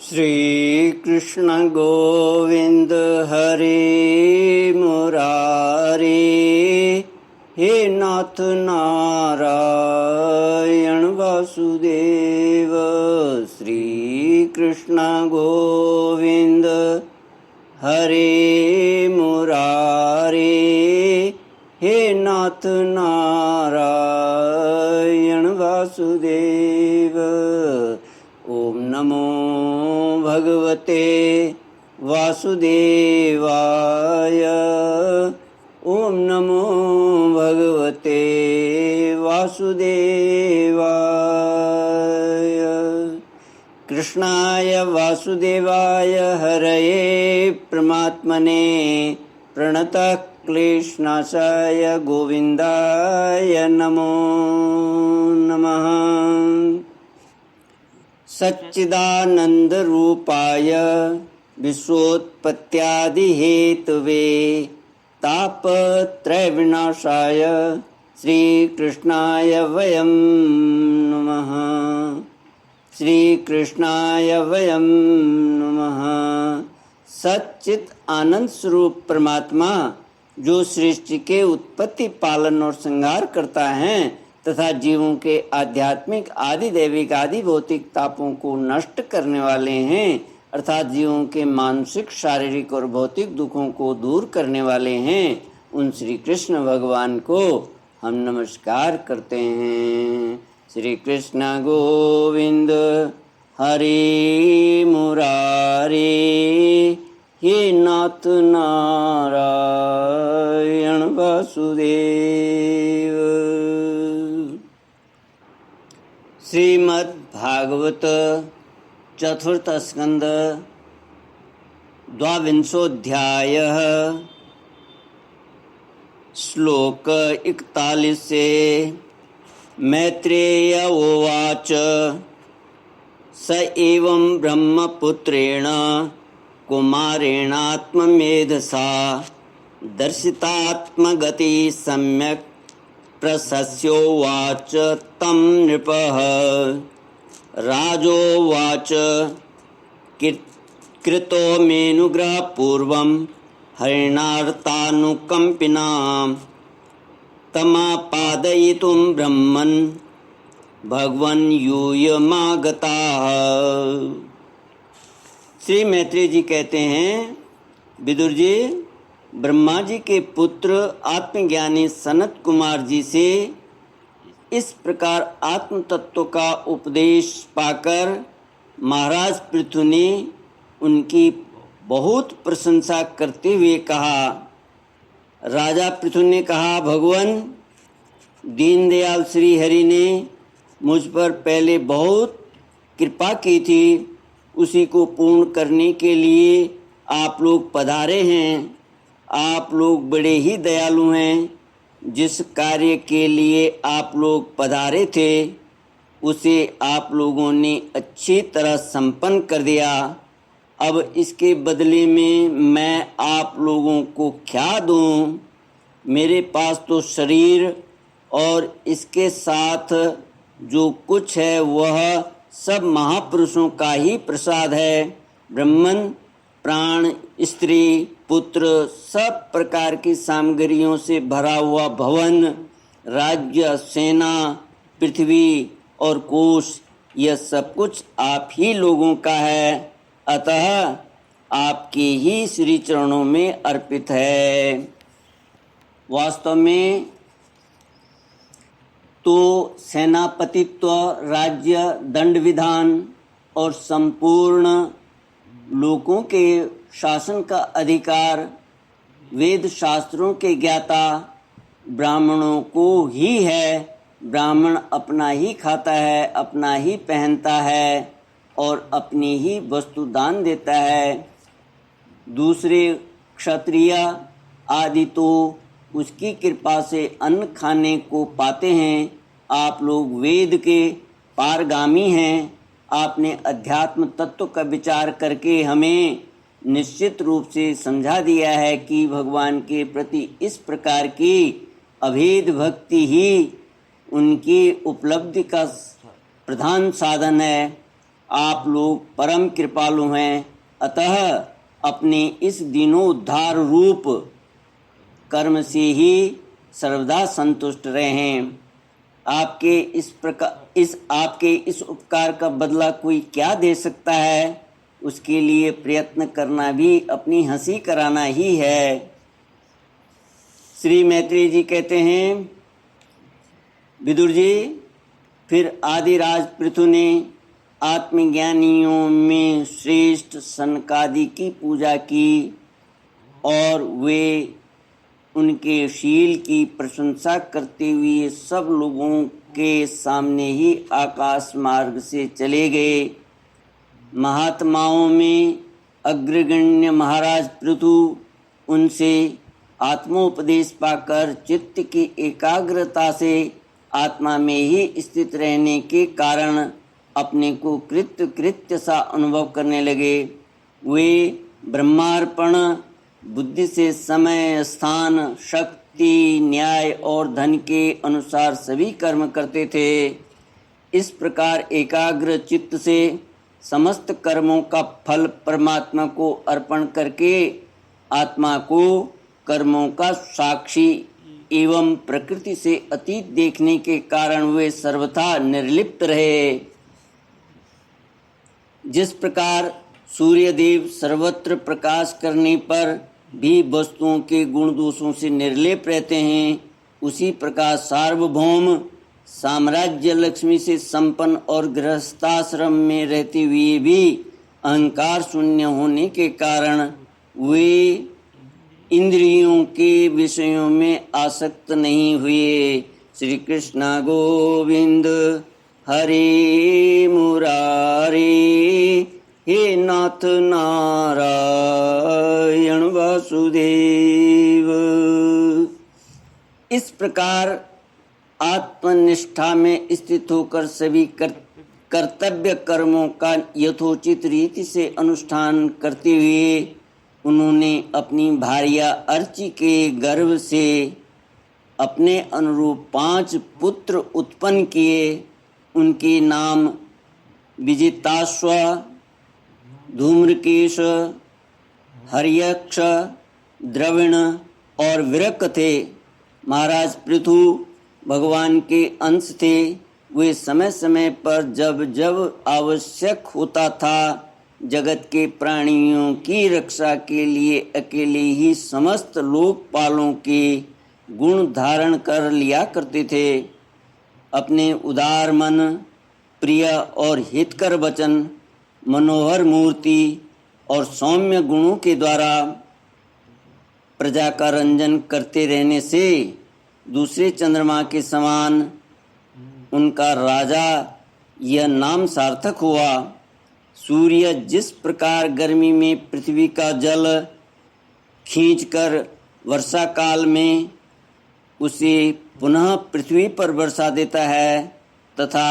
श्री कृष्ण गोविंद हरे मुरारे, हे नाथ नारायण वासुदेव। श्री कृष्ण गोविंद हरे मुरारे, हे नाथ नारायण वासुदेव। ओम नमो भगवते वासुदेवाय। ओम नमो भगवते वासुदेवाय। कृष्णाय वासुदेवाय हरये परमात्मने प्रणतः क्लेशनाशाय गोविंदाय नमो नमः। सच्चिदानंद रूपाय विश्वोत्पत्त्यादि हेतवे तापत्रय विनाशाय श्री कृष्णाय वयं नमः। श्री कृष्णाय वयं नमः। सच्चित आनंद स्वरूप परमात्मा जो सृष्टि के उत्पत्ति, पालन और संहार करता है तथा जीवों के आध्यात्मिक, आदि दैविक, आदि भौतिक तापों को नष्ट करने वाले हैं, अर्थात जीवों के मानसिक, शारीरिक और भौतिक दुखों को दूर करने वाले हैं, उन श्री कृष्ण भगवान को हम नमस्कार करते हैं। श्री कृष्ण गोविंद हरे मुरारे, हे नाथ नारायण वासुदेव। श्रीमद् भागवत चतुर्थ स्कंद द्वाविंशोऽध्यायः श्लोक 41 से। मैत्रेय उवाच स एवं ब्रह्मपुत्रेण कुमारेणात्ममेधसा दर्शितात्मगति सम्यक् प्रशस्योवाच तं नृपः। राजोवाच कृतो मेऽनुग्रहः पूर्वं हरिणार्तानुकम्पिना तमापादयितुं ब्रह्मन् भगवन् यूयमागताः। श्री मैत्रेय जी कहते हैं, विदुर जी, ब्रह्मा जी के पुत्र आत्मज्ञानी सनत कुमार जी से इस प्रकार आत्म तत्व का उपदेश पाकर महाराज पृथु ने उनकी बहुत प्रशंसा करते हुए कहा। राजा पृथु ने कहा, भगवान दीनदयाल श्री हरि ने मुझ पर पहले बहुत कृपा की थी, उसी को पूर्ण करने के लिए आप लोग पधारे हैं। आप लोग बड़े ही दयालु हैं। जिस कार्य के लिए आप लोग पधारे थे उसे आप लोगों ने अच्छी तरह संपन्न कर दिया। अब इसके बदले में मैं आप लोगों को क्या दूं? मेरे पास तो शरीर और इसके साथ जो कुछ है वह सब महापुरुषों का ही प्रसाद है। ब्राह्मण, प्राण, स्त्री, पुत्र, सब प्रकार की सामग्रियों से भरा हुआ भवन, राज्य, सेना, पृथ्वी और कोश, यह सब कुछ आप ही लोगों का है। अतः आपके ही श्री चरणों में अर्पित है। वास्तव में तो सेनापतित्व, राज्य, दंड विधान और संपूर्ण लोगों के शासन का अधिकार, वेद शास्त्रों के ज्ञाता ब्राह्मणों को ही है। ब्राह्मण अपना ही खाता है, अपना ही पहनता है और अपनी ही वस्तु दान देता है। दूसरे क्षत्रिय आदि तो उसकी कृपा से अन्न खाने को पाते हैं। आप लोग वेद के पारगामी हैं। आपने अध्यात्म तत्व का विचार करके हमें निश्चित रूप से समझा दिया है कि भगवान के प्रति इस प्रकार की अभेद भक्ति ही उनकी उपलब्धि का प्रधान साधन है। आप लोग परम कृपालु हैं, अतः अपने इस दीनोद्धार रूप कर्म से ही सर्वदा संतुष्ट रहें। आपके इस उपकार का बदला कोई क्या दे सकता है? उसके लिए प्रयत्न करना भी अपनी हंसी कराना ही है। श्री मैत्रेय जी कहते हैं, विदुर जी, फिर आदिराज पृथु ने आत्मज्ञानियों में श्रेष्ठ सनकादि की पूजा की और वे उनके शील की प्रशंसा करते हुए सब लोगों के सामने ही आकाश मार्ग से चले गए। महात्माओं में अग्रगण्य महाराज पृथु उनसे आत्मोपदेश पाकर चित्त की एकाग्रता से आत्मा में ही स्थित रहने के कारण अपने को कृत्य सा अनुभव करने लगे। वे ब्रह्मार्पण बुद्धि से समय, स्थान, शक्ति, न्याय और धन के अनुसार सभी कर्म करते थे। इस प्रकार एकाग्र चित्त से समस्त कर्मों का फल परमात्मा को अर्पण करके आत्मा को कर्मों का साक्षी एवं प्रकृति से अतीत देखने के कारण वे सर्वथा निर्लिप्त रहे। जिस प्रकार सूर्यदेव सर्वत्र प्रकाश करने पर भी वस्तुओं के गुण दोषों से निर्लेप रहते हैं, उसी प्रकार सार्वभौम साम्राज्य लक्ष्मी से संपन्न और गृहस्थाश्रम में रहते हुए भी अहंकार शून्य होने के कारण वे इंद्रियों के विषयों में आसक्त नहीं हुए। श्री कृष्ण गोविंद हरे मुरारे, हे नाथ नारायण वासुदेव। इस प्रकार आत्मनिष्ठा में स्थित होकर सभी कर्तव्य कर्मों का यथोचित रीति से अनुष्ठान करते हुए उन्होंने अपनी भार्या अर्ची के गर्भ से अपने अनुरूप 5 पुत्र उत्पन्न किए। उनके नाम विजिताश्व, धूम्रकेश, हर्यक्ष, द्रविण और विरक थे। महाराज पृथु भगवान के अंश थे। वे समय समय पर जब जब आवश्यक होता था जगत के प्राणियों की रक्षा के लिए अकेले ही समस्त लोकपालों के गुण धारण कर लिया करते थे। अपने उदार मन, प्रिय और हितकर वचन, मनोहर मूर्ति और सौम्य गुणों के द्वारा प्रजा का रंजन करते रहने से दूसरे चंद्रमा के समान उनका राजा यह नाम सार्थक हुआ। सूर्य जिस प्रकार गर्मी में पृथ्वी का जल खींचकर वर्षा काल में उसे पुनः पृथ्वी पर बरसा देता है तथा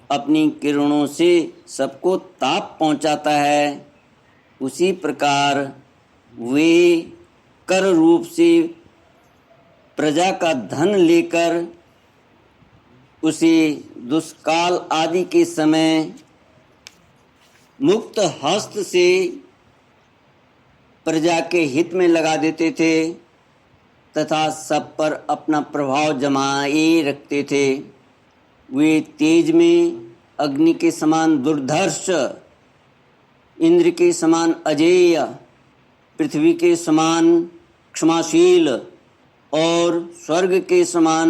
अपनी किरणों से सबको ताप पहुंचाता है, उसी प्रकार वे कर रूप से प्रजा का धन लेकर उसे दुष्काल आदि के समय मुक्त हस्त से प्रजा के हित में लगा देते थे तथा सब पर अपना प्रभाव जमाए रखते थे। वे तेज में अग्नि के समान दुर्धर्ष, इंद्र के समान अजेय, पृथ्वी के समान क्षमाशील और स्वर्ग के समान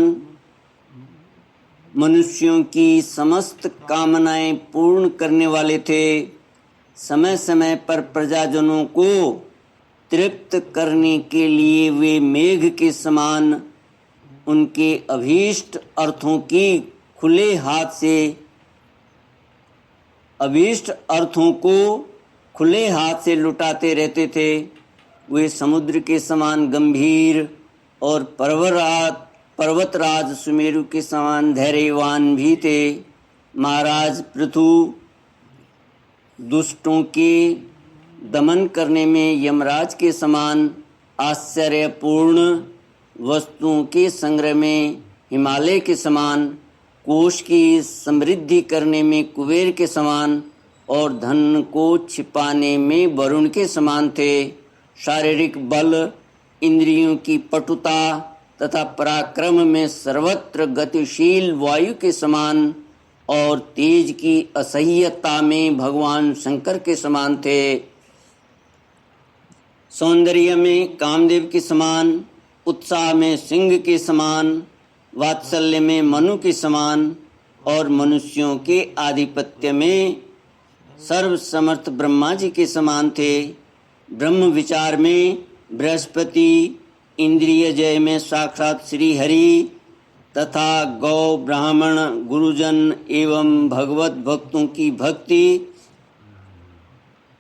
मनुष्यों की समस्त कामनाएं पूर्ण करने वाले थे। समय समय पर प्रजाजनों को तृप्त करने के लिए वे मेघ के समान उनके अभीष्ट अर्थों की खुले हाथ से अभीष्ट अर्थों को खुले हाथ से लुटाते रहते थे। वे समुद्र के समान गंभीर और पर्वतराज सुमेरु के समान धैर्यवान भी थे। महाराज पृथु दुष्टों के दमन करने में यमराज के समान आश्चर्यपूर्ण, वस्तुओं के संग्रह में हिमालय के समान, कोष की समृद्धि करने में कुबेर के समान और धन को छिपाने में वरुण के समान थे। शारीरिक बल, इंद्रियों की पटुता तथा पराक्रम में सर्वत्र गतिशील वायु के समान और तेज की असह्यता में भगवान शंकर के समान थे। सौंदर्य में कामदेव के समान, उत्साह में सिंह के समान, वात्सल्य में मनु के समान और मनुष्यों के आधिपत्य में सर्वसमर्थ ब्रह्मा जी के समान थे। ब्रह्म विचार में बृहस्पति, इंद्रिय जय में साक्षात श्री हरि तथा गौ, ब्राह्मण, गुरुजन एवं भगवत भक्तों की भक्ति,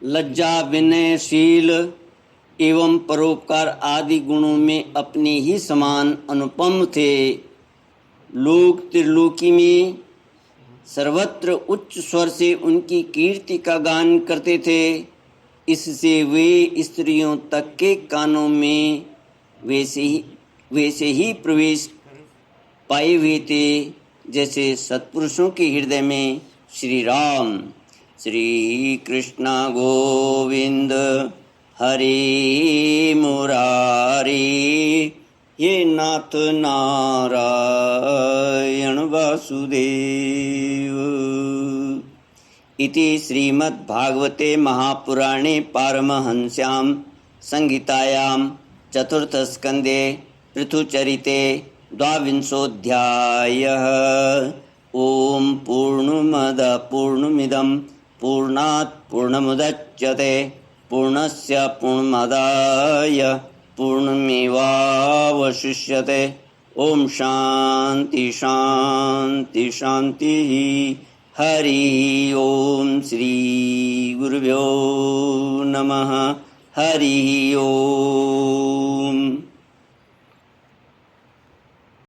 लज्जा, विनयशील एवं परोपकार आदि गुणों में अपने ही समान अनुपम थे। लोक त्रिलोकी में सर्वत्र उच्च स्वर से उनकी कीर्ति का गान करते थे। इससे वे स्त्रियों तक के कानों में वैसे ही प्रवेश पाए हुए थे जैसे सत्पुरुषों के हृदय में श्री राम। श्री कृष्ण गोविंद हरे मुरारी, ये नाथ नारायण वासुदेव। इति श्रीमद्भागवते महापुराणे पारमहंस्यां संहितायां चतुर्थस्कन्धे पृथुचरिते द्वाविंशोऽध्यायः। ॐ पूर्णमदः पूर्णमिदं पूर्णात् पूर्णमुदच्यते पूर्णस्य पूर्णमादाय पूर्णमेवावशिष्यते। ओम शांति शांति शांतिः। हरि ओम श्री गुरुभ्यो नमः। हरि ओम।